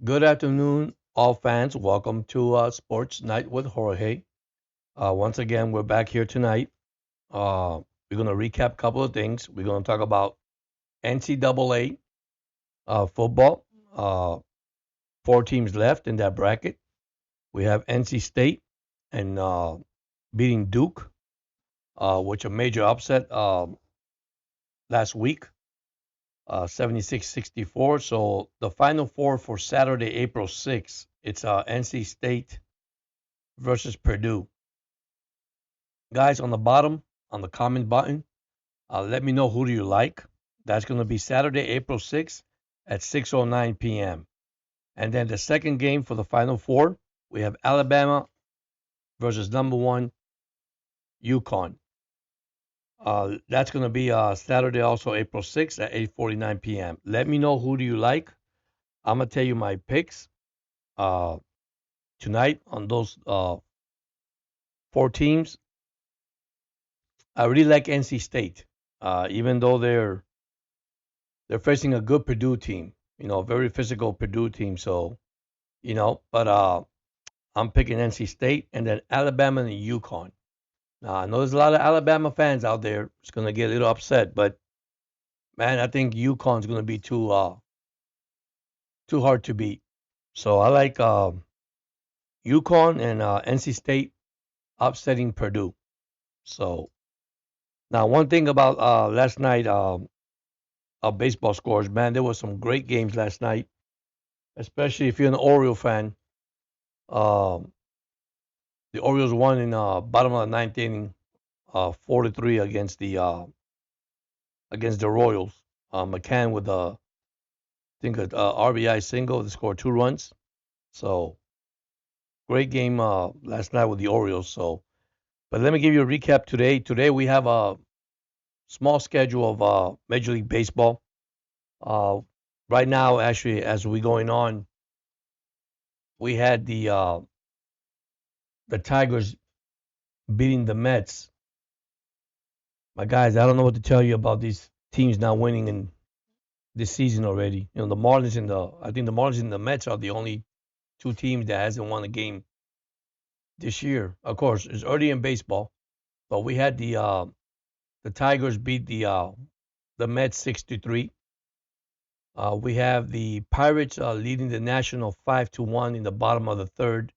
Good afternoon, all fans. Welcome to Sports Night with Jorge. Once again, we're back here tonight. We're going to recap a couple of things. We're going to talk about NCAA football. Four teams left in that bracket. We have NC State and beating Duke, which a major upset last week, 76-64. So the Final Four for Saturday, April 6th, it's NC State versus Purdue. Guys, on the bottom, on the comment button, let me know who do you like. That's going to be Saturday, April 6th at 6:09 p.m. And then the second game for the Final Four, we have Alabama versus number one UConn. That's going to be Saturday, also April 6th at 8:49 p.m. Let me know who do you like. I'm gonna tell you my picks uh, tonight on those four teams. I really like NC State, even though they're facing a good Purdue team. A very physical Purdue team. So but I'm picking NC State and then Alabama and UConn. Now I know there's a lot of Alabama fans out there. It's gonna get a little upset, but man, I think UConn's gonna be too hard to beat. So I like UConn and NC State upsetting Purdue. So now one thing about last night baseball scores, man, there was some great games last night, especially if you're an Oriole fan. Um, the Orioles won in bottom of the ninth inning, 4-3 against the Royals. McCann with I think a RBI single to score 2 runs. So great game last night with the Orioles. So, but let me give you a recap today. Today we have a small schedule of Major League Baseball. Uh, right now, actually, as we going on, we had the Tigers beating the Mets. My guys, I don't know what to tell you about these teams not winning in this season already. The Marlins and I think the Marlins and the Mets are the only two teams that hasn't won a game this year. Of course, it's early in baseball, but we had the Tigers beat the Mets 6-3. We have the Pirates leading the National 5-1 in the bottom of the third.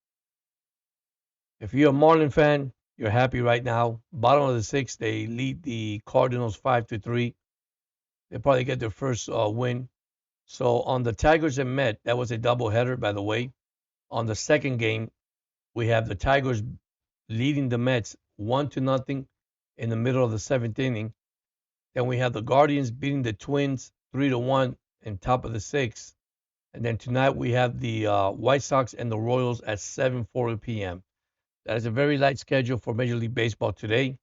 If you're a Marlin fan, you're happy right now. Bottom of the sixth, they lead the Cardinals 5-3. They probably get their first win. So on the Tigers and Met, that was a doubleheader, by the way. On the second game, we have the Tigers leading the Mets 1-0 in the middle of the seventh inning. Then we have the Guardians beating the Twins 3-1 in top of the sixth. And then tonight we have the White Sox and the Royals at 7:40 p.m. That is a very light schedule for Major League Baseball today.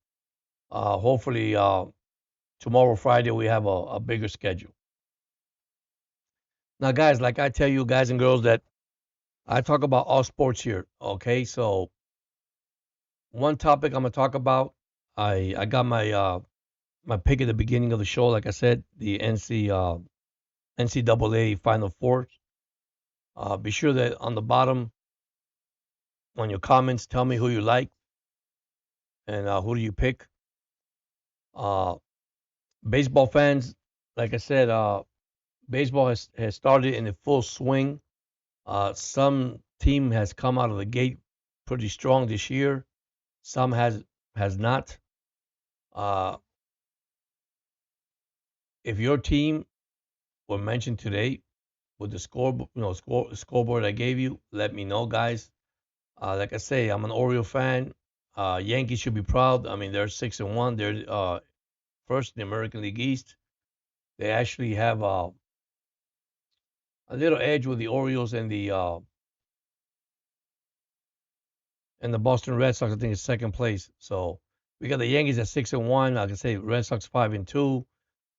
Hopefully, tomorrow, Friday, we have a bigger schedule. Now, guys, like I tell you, guys and girls, that I talk about all sports here. Okay, so one topic I'm gonna talk about. I got my pick at the beginning of the show. Like I said, the NCAA Final Four. Be sure that on the bottom, on your comments, tell me who you like and who do you pick. Uh, Baseball fans, like I said, baseball has started in a full swing. Some team has come out of the gate pretty strong this year. Some has not. Uh, if your team were mentioned today with the scoreboard I gave you, let me know, guys. Like I say, I'm an Oriole fan. Yankees should be proud. I mean, they're 6-1. They're first in the American League East. They actually have a little edge with the Orioles and the Boston Red Sox. I think is second place. So we got the Yankees at 6-1. Like I say, Red Sox 5-2.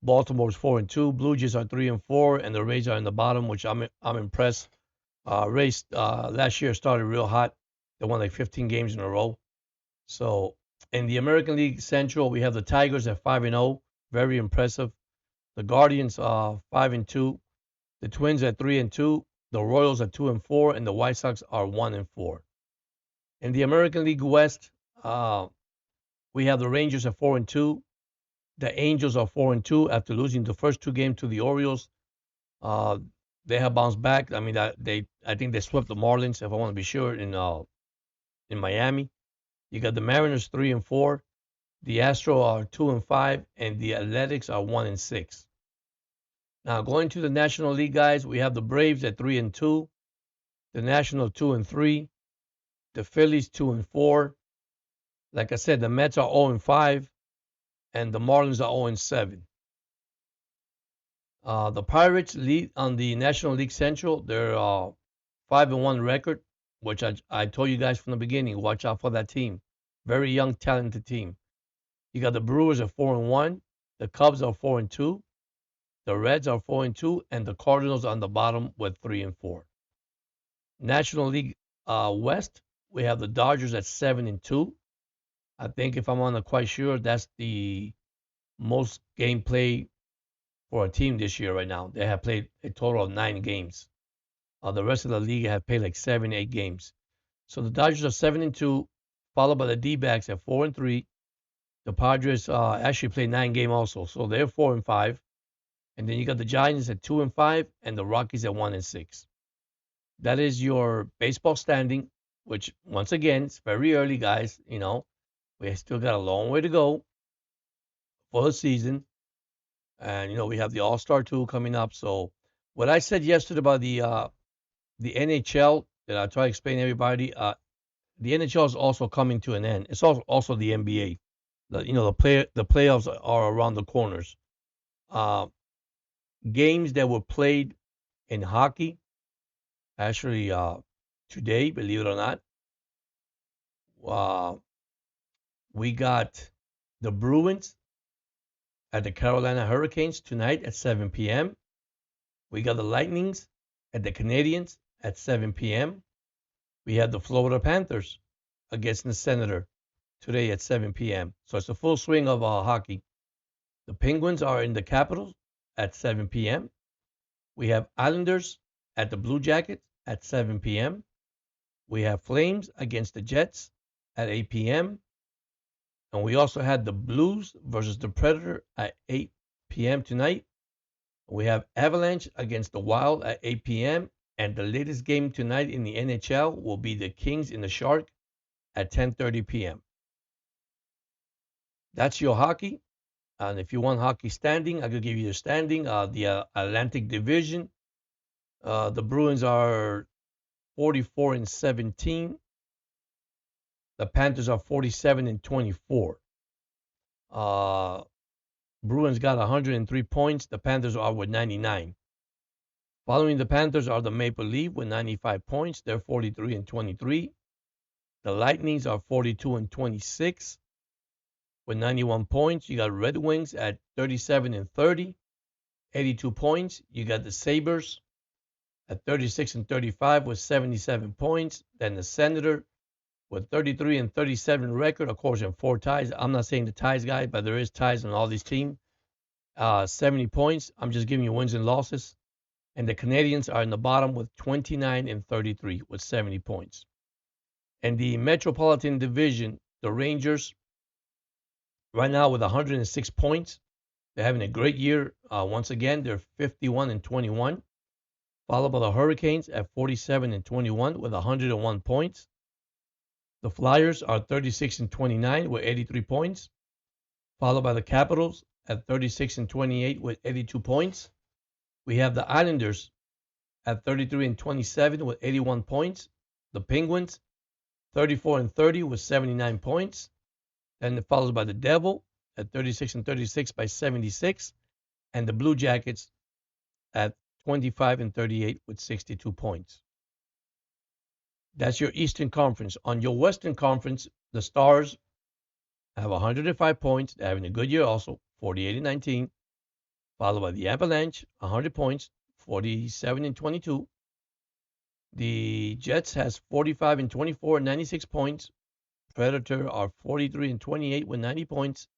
Baltimore's 4-2. Blue Jays are 3-4, and the Rays are in the bottom, which I'm impressed. Rays last year started real hot. They won like 15 games in a row. So in the American League Central, we have the Tigers at 5-0, very impressive. The Guardians 5-2. The Twins at 3-2. The Royals are 2-4, and the White Sox are 1-4. In the American League West, uh, we have the Rangers at 4-2. The Angels are 4-2 after losing the first two games to the Orioles. Uh, they have bounced back. I mean, I think they swept the Marlins, if I want to be sure, in Miami. You got the Mariners 3-4. The Astros are 2-5, and the Athletics are 1-6. Now going to the National League guys, we have the Braves at 3-2, the Nationals 2-3, the Phillies 2-4. Like I said, the Mets are 0-5, and the Marlins are 0-7. The Pirates lead on the National League Central. They're 5-1 record, which I told you guys from the beginning. Watch out for that team. Very young, talented team. You got the Brewers at 4-1. The Cubs are 4-2. The Reds are 4-2, and the Cardinals on the bottom with 3-4. National League West, we have the Dodgers at 7-2. I think if I'm not quite sure, that's the most game play for a team this year right now. They have played a total of 9 games. The rest of the league have played like 7, 8 games. So the Dodgers are 7-2, followed by the D-backs at 4-3. The Padres actually played 9 games also, so they're 4-5. And then you got the Giants at 2-5, and the Rockies at 1-6. That is your baseball standing, which once again, it's very early, guys. We still got a long way to go for the season. And we have the All-Star tour coming up. So what I said yesterday about the NHL that I try to explain to everybody, the NHL is also coming to an end. It's also the NBA. The playoffs are around the corners. Uh, Games that were played in hockey, actually today, believe it or not, uh, we got the Bruins at the Carolina Hurricanes tonight at 7 p.m. We got the Lightnings at the Canadiens at 7 p.m. We have the Florida Panthers against the Senator today at 7 p.m. So it's a full swing of hockey. The Penguins are in the Capitals at 7 p.m. We have Islanders at the Blue Jackets at 7 p.m. We have Flames against the Jets at 8 p.m. And we also had the Blues versus the Predator at 8 p.m. tonight. We have Avalanche against the Wild at 8 p.m. And the latest game tonight in the NHL will be the Kings and the Shark at 10:30 p.m. That's your hockey. And if you want hockey standing, I could give you the standing. The Atlantic Division, the Bruins are 44-17. The Panthers are 47-24. Bruins got 103 points. The Panthers are with 99. Following the Panthers are the Maple Leafs with 95 points. They're 43-23. The Lightnings are 42-26 with 91 points. You got Red Wings at 37-30, 82 points. You got the Sabres at 36-35 with 77 points. Then the Senator with 33-37 record, of course, in 4 ties. I'm not saying the ties, guys, but there is ties on all these teams. 70 points. I'm just giving you wins and losses. And the Canadians are in the bottom with 29-33 with 70 points. And the Metropolitan Division, the Rangers, right now with 106 points. They're having a great year. Once again, they're 51-21. Followed by the Hurricanes at 47-21 with 101 points. The Flyers are 36-29 with 83 points. Followed by the Capitals at 36-28 with 82 points. We have the Islanders at 33-27 with 81 points. The Penguins 34-30 with 79 points. Then it follows by the Devil at 36-36 by 76. And the Blue Jackets at 25-38 with 62 points. That's your Eastern Conference. On your Western Conference, the Stars have 105 points. They're having a good year also, 48-19. Followed by the Avalanche, 100 points, 47-22. The Jets has 45-24, 96 points. Predator are 43-28 with 90 points.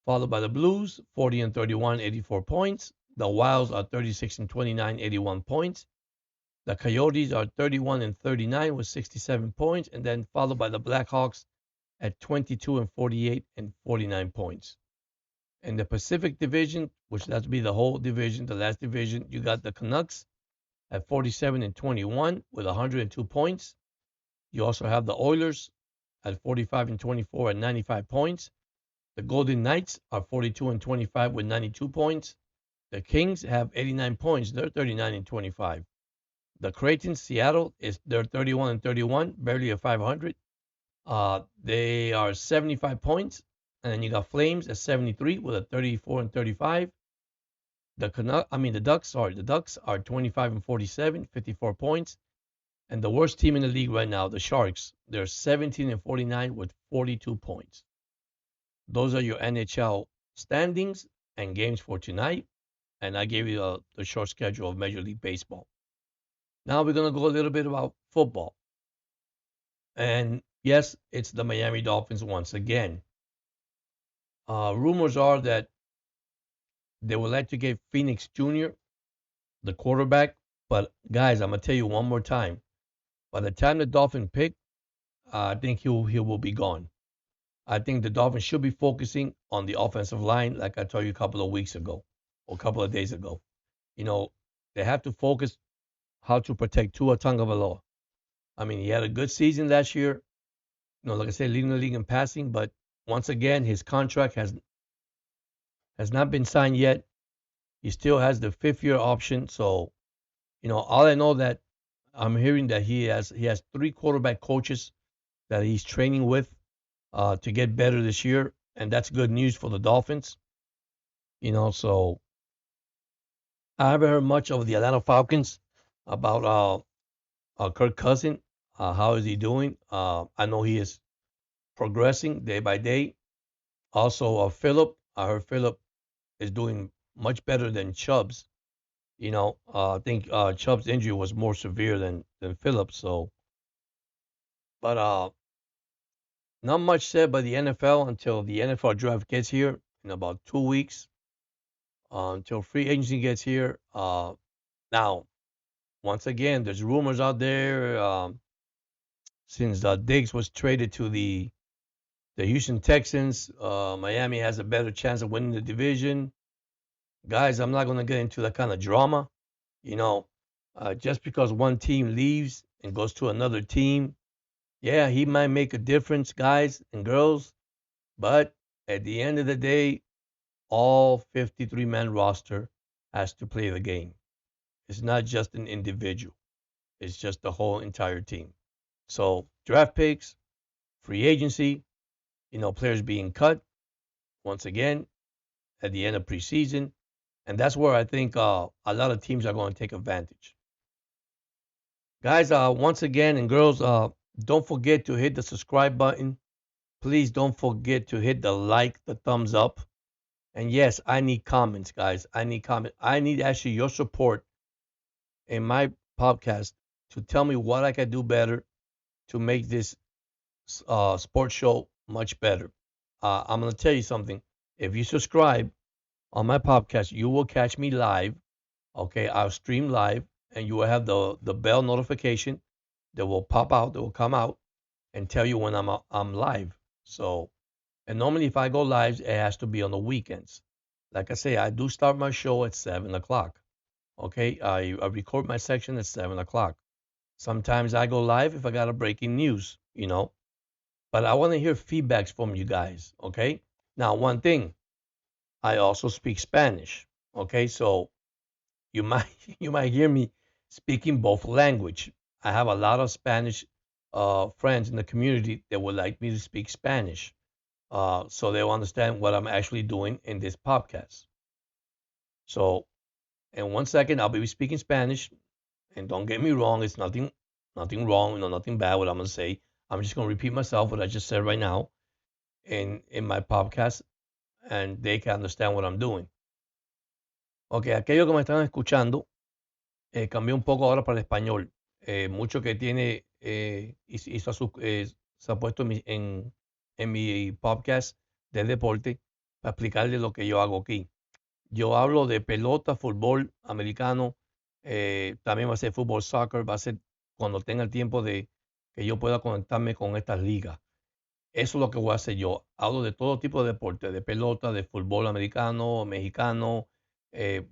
Followed by the Blues, 40-31, 84 points. The Wilds are 36-29, 81 points. The Coyotes are 31 and 39 with 67 points, and then followed by the Blackhawks at 22 and 48 and 49 points. In the Pacific Division, which that would be the whole division, the last division, you got the Canucks at 47 and 21 with 102 points. You also have the Oilers at 45 and 24 at 95 points. The Golden Knights are 42 and 25 with 92 points. The Kings have 89 points. They're 39 and 25. The Creighton, Seattle, they're 31 and 31, barely a 500. They are 75 points. And then you got Flames at 73 with a 34 and 35. The Ducks are 25 and 47, 54 points. And the worst team in the league right now, the Sharks, they're 17 and 49 with 42 points. Those are your NHL standings and games for tonight. And I gave you the short schedule of Major League Baseball. Now we're going to go a little bit about football. And yes, it's the Miami Dolphins once again. Rumors are that they would like to get Phoenix Jr., the quarterback. But guys, I'm going to tell you one more time. By the time the Dolphins pick, I think he will be gone. I think the Dolphins should be focusing on the offensive line, like I told you a couple of weeks ago or a couple of days ago. They have to focus how to protect Tua Tagovailoa. I mean, he had a good season last year. Like I said, leading the league in passing, but once again, his contract has not been signed yet. He still has the 5th-year option. So, all I know that I'm hearing that he has 3 quarterback coaches that he's training with to get better this year, and that's good news for the Dolphins. So I haven't heard much of the Atlanta Falcons about Kirk Cousins. How is he doing? I know he is progressing day by day. Also, Phillip. I heard Phillip is doing much better than Chubb's. I think Chubb's injury was more severe than Phillip. So, but not much said by the NFL until the NFL draft gets here in about 2 weeks. Until free agency gets here. Now, once again, there's rumors out there since Diggs was traded to the Houston Texans, Miami has a better chance of winning the division. Guys, I'm not going to get into that kind of drama. Just because one team leaves and goes to another team, yeah, he might make a difference, guys and girls. But at the end of the day, all 53-man roster has to play the game. It's not just an individual. It's just the whole entire team. So draft picks, free agency, players being cut once again at the end of preseason. And that's where I think a lot of teams are going to take advantage. Guys, once again, and girls, don't forget to hit the subscribe button. Please don't forget to hit the thumbs up. And yes, I need comments, guys. I need comments. I need actually your support in my podcast to tell me what I can do better to make this sports show much better. I'm going to tell you something. If you subscribe on my podcast, you will catch me live. Okay, I'll stream live, and you will have the bell notification that will pop out, that will come out, and tell you when I'm live. So, and normally if I go live, it has to be on the weekends. Like I say, I do start my show at 7 o'clock. Okay, I record my section at 7 o'clock. Sometimes I go live if I got a breaking news, But I want to hear feedbacks from you guys. Okay. Now, one thing, I also speak Spanish. Okay, so you might you might hear me speaking both language. I have a lot of Spanish friends in the community that would like me to speak Spanish, so they'll understand what I'm actually doing in this podcast. So, in 1 second, I'll be speaking Spanish, and don't get me wrong, it's nothing wrong, nothing bad. What I'm gonna say, I'm just gonna repeat myself what I just said right now in my podcast, and they can understand what I'm doing. Ok, aquellos que me están escuchando, cambié un poco ahora para el español. Mucho que tiene, se ha puesto en mi podcast de deporte para explicarles lo que yo hago aquí. Yo hablo de pelota, fútbol americano, También va a ser fútbol, soccer, va a ser cuando tenga el tiempo de que yo pueda conectarme con estas ligas. Eso es lo que voy a hacer yo. Hablo de todo tipo de deporte, de pelota, de fútbol americano, mexicano.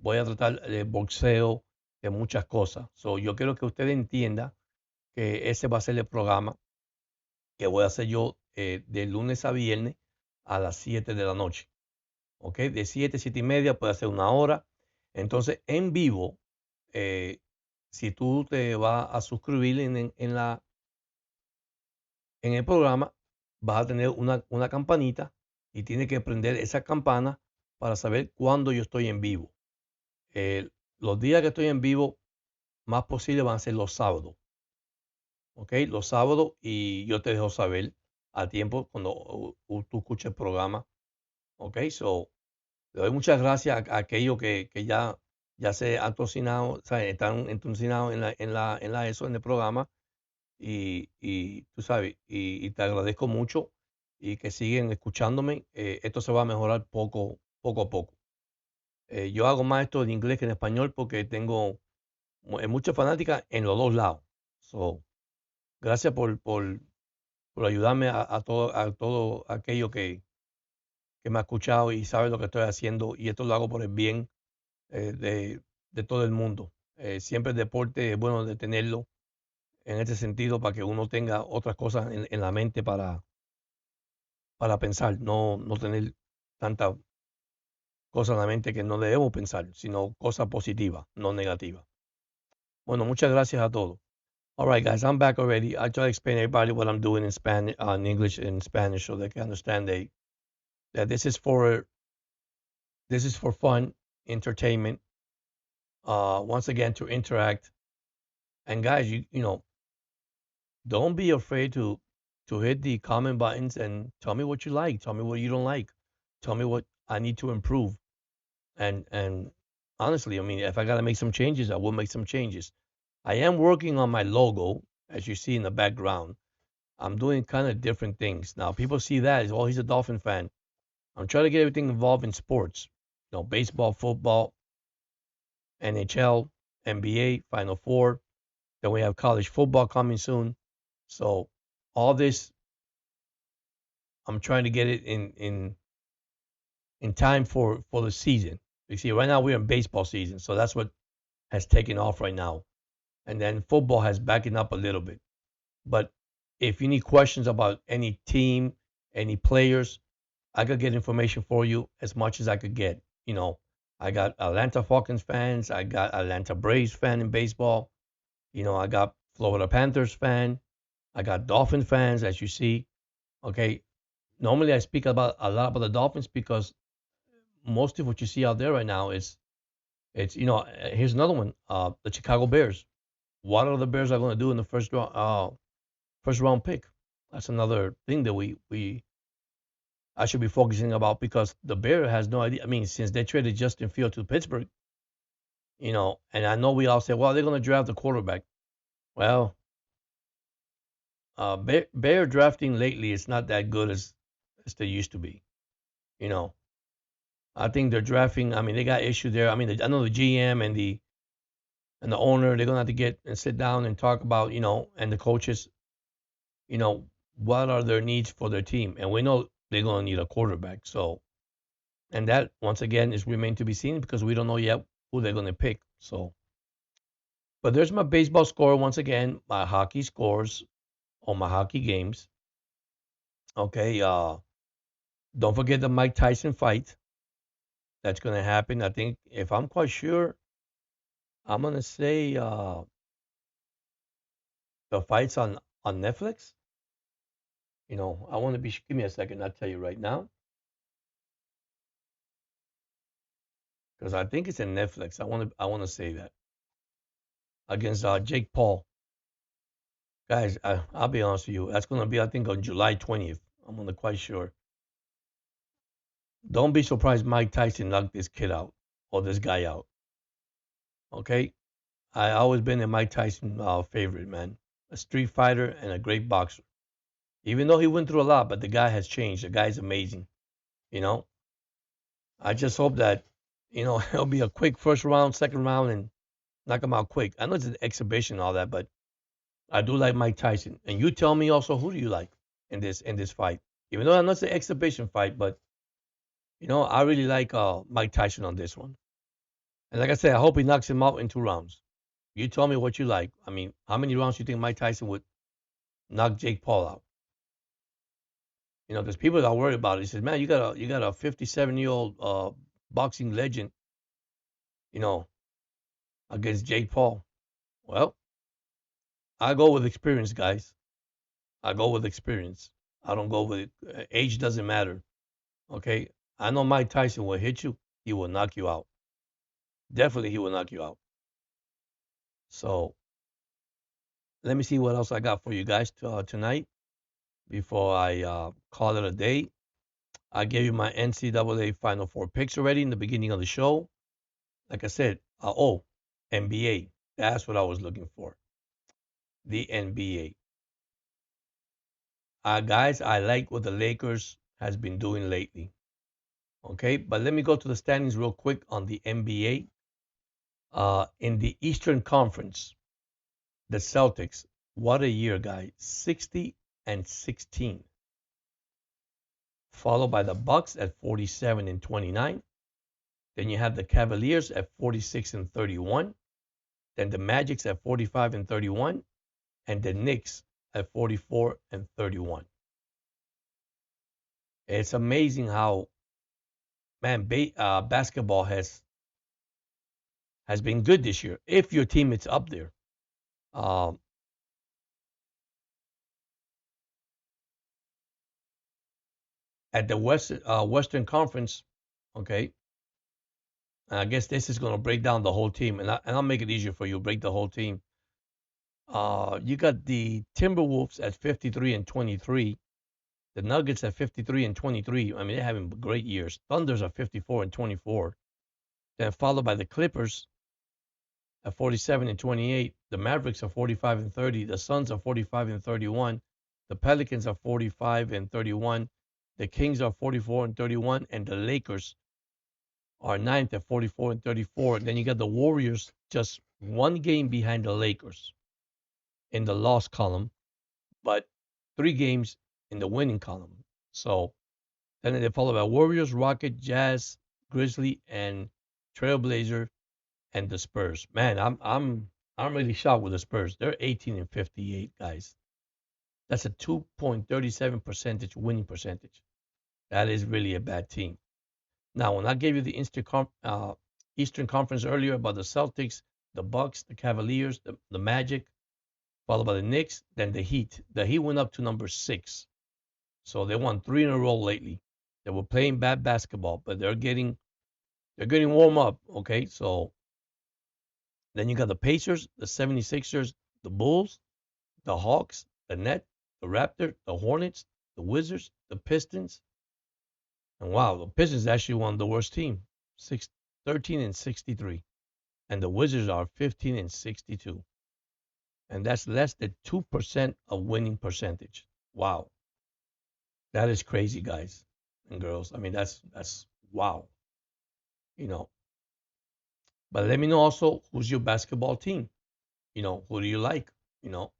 Voy a tratar de boxeo, de muchas cosas. So, yo quiero que usted entienda que ese va a ser el programa que voy a hacer yo de lunes a viernes a las 7 de la noche. ¿Ok? De 7 7 y media puede ser una hora. Entonces, en vivo, eh, si tú te vas a suscribir en el programa, vas a tener una campanita y tienes que prender esa campana para saber cuándo yo estoy en vivo. Eh, los días que estoy en vivo, más posible van a ser los sábados. ¿Ok? Los sábados y yo te dejo saber a tiempo cuando tú escuches el programa. ¿Ok? So, le doy muchas gracias a aquellos que ya se han tocinado, o sea, están entocinados en el programa y tú sabes, y te agradezco mucho y que siguen escuchándome. Esto se va a mejorar poco a poco. Yo hago más esto en inglés que en español porque tengo muchas fanáticas en los dos lados. So, gracias por ayudarme a todo aquello que me ha escuchado y sabe lo que estoy haciendo y esto lo hago por el bien de todo el mundo. Siempre el deporte es bueno de tenerlo en este sentido para que uno tenga otras cosas en la mente para pensar, no tener tantas cosas en la mente que no debemos pensar, sino cosas positivas, no negativas. Bueno, muchas gracias a todos. All right, guys, I'm back already. I try to explain to everybody what I'm doing in Spanish, in English and Spanish, so they can understand that this is for fun, entertainment. Once again, to interact. And guys, you know, don't be afraid to hit the comment buttons and tell me what you like, tell me what you don't like, tell me what I need to improve. And honestly, I mean, if I got to make some changes, I will make some changes. I am working on my logo, as you see in the background. I'm doing kind of different things now. People see that as, oh, he's a Dolphin fan. I'm trying to get everything involved in sports, you know, baseball, football, NHL, NBA, Final Four. Then we have college football coming soon. So all this, I'm trying to get it in time for the season. You see, right now we're in baseball season, so that's what has taken off right now. And then football has backing up a little bit. But if you need questions about any team, any players, I could get information for you as much as I could get. You know, I got Atlanta Falcons fans, I got Atlanta Braves fan in baseball. You know, I got Florida Panthers fan, I got Dolphin fans, as you see. Okay, normally I speak about a lot about the Dolphins because most of what you see out there right now is it's you know here's another one, the Chicago Bears. What are the Bears are going to do in the first round pick? That's another thing that we I should be focusing about because the Bear has no idea. I mean, since they traded Justin Field to Pittsburgh, you know, and I know we all say, well, they're going to draft the quarterback. Well, Bear drafting lately is not that good as they used to be. You know, I think they're drafting. I mean, they got issues there. I mean, I know the GM and the owner, they're gonna have to get and sit down and talk about, you know, and the coaches, you know, what are their needs for their team, and we know they're gonna need a quarterback. So, and that once again is remain to be seen because we don't know yet who they're gonna pick. So, but there's my baseball score once again, my hockey scores on my hockey games. Okay, don't forget the Mike Tyson fight that's gonna happen. I think if I'm quite sure, I'm gonna say the fight's on Netflix. You know, I want to be. Give me a second. I'll tell you right now because I think it's in Netflix. I want to say that against Jake Paul, guys. I'll be honest with you. That's gonna be I think on July 20th. I'm not quite sure. Don't be surprised Mike Tyson knocked this kid out or this guy out. Okay, I always been a Mike Tyson favorite man, a street fighter and a great boxer. Even though he went through a lot, but the guy has changed. The guy's amazing. You know, I just hope that, you know, it'll be a quick first round, second round, and knock him out quick. I know it's an exhibition and all that, but I do like Mike Tyson. And you tell me also, who do you like in this fight? Even though I know it's an exhibition fight, but I really like Mike Tyson on this one. And like I said, I hope he knocks him out in 2 rounds. You tell me what you like. I mean, how many rounds do you think Mike Tyson would knock Jake Paul out? There's people that are worried about it. He says, man, you got a 57-year-old boxing legend, you know, against Jake Paul. Well, I go with experience, guys. I go with experience. I don't go with age. Doesn't matter. Okay. I know Mike Tyson will hit you. He will knock you out. Definitely, he will knock you out. So let me see what else I got for you guys tonight before I call it a day. I gave you my NCAA Final Four picks already in the beginning of the show. Like I said, NBA. That's what I was looking for. The NBA. Guys, I like what the Lakers has been doing lately. Okay, but let me go to the standings real quick on the NBA. In the Eastern Conference, the Celtics. What a year, guys! 60-16. Followed by the Bucks at 47-29. Then you have the Cavaliers at 46-31. Then the Magics at 45-31, and the Knicks at 44-31. It's amazing how, man, basketball has been good this year. If your team is up there, um, at the Western Conference, okay. I guess this is going to break down the whole team, and I'll make it easier for you. Break the whole team. You got the Timberwolves at 53-23. The Nuggets at 53-23. I mean, they're having great years. Thunders are 54-24. Then followed by the Clippers at 47-28. The Mavericks are 45-30. The Suns are 45-31. The Pelicans are 45-31. The Kings are 44-31, and the Lakers are ninth at 44-34. Then you got the Warriors just one game behind the Lakers in the loss column, but 3 games in the winning column. So then they followed by Warriors, Rocket, Jazz, Grizzly, and Trailblazer, and the Spurs. Man, I'm really shocked with the Spurs. They're 18-58, guys. That's a 2.37 percentage winning percentage. That is really a bad team. Now, when I gave you the Eastern Conference earlier about the Celtics, the Bucks, the Cavaliers, the Magic, followed by the Knicks, then the Heat. The Heat went up to number 6. So they won 3 in a row lately. They were playing bad basketball, but they're getting warm up. Okay, so then you got the Pacers, the 76ers, the Bulls, the Hawks, the Nets, the Raptors, the Hornets, the Wizards, the Pistons. And wow, the Pistons actually won the worst team, 13-63. And the Wizards are 15-62. And that's less than 2% of winning percentage. Wow. That is crazy, guys and girls. I mean, that's wow. You know. But let me know also who's your basketball team. Who do you like? You know,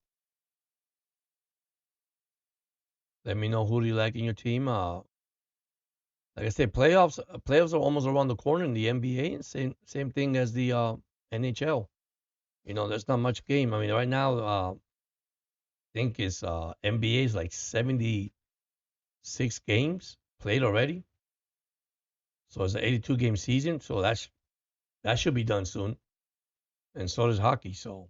let me know who do you like in your team. Like I said, playoffs are almost around the corner in the NBA, and same thing as the NHL. There's not much game. I mean, right now, I think it's NBA is like 76 games played already. So it's an 82 game season. So that should be done soon. And so does hockey. So,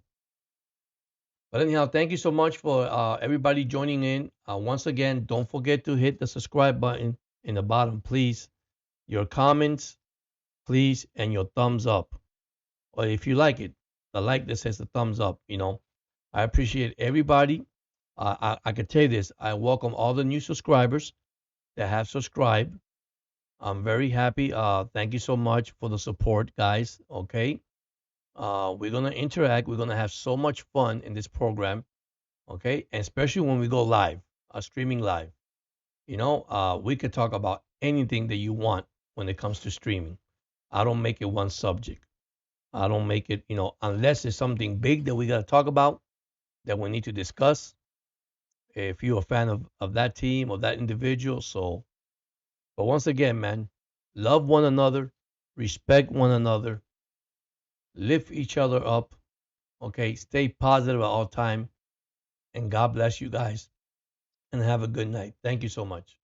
but anyhow, thank you so much for everybody joining in. Once again, don't forget to hit the subscribe button in the bottom, please. Your comments, please, and your thumbs up. Or if you like it, the like that says the thumbs up. I appreciate everybody. I can tell you this. I welcome all the new subscribers that have subscribed. I'm very happy. Thank you so much for the support, guys. Okay. We're gonna interact. We're gonna have so much fun in this program. Okay, and especially when we go live, streaming live. We could talk about anything that you want when it comes to streaming. I don't make it one subject. I don't make it, unless it's something big that we got to talk about that we need to discuss. If you're a fan of that team or that individual. So, but once again, man, love one another, respect one another, lift each other up. Okay, stay positive at all time, and God bless you guys, and have a good night. Thank you so much.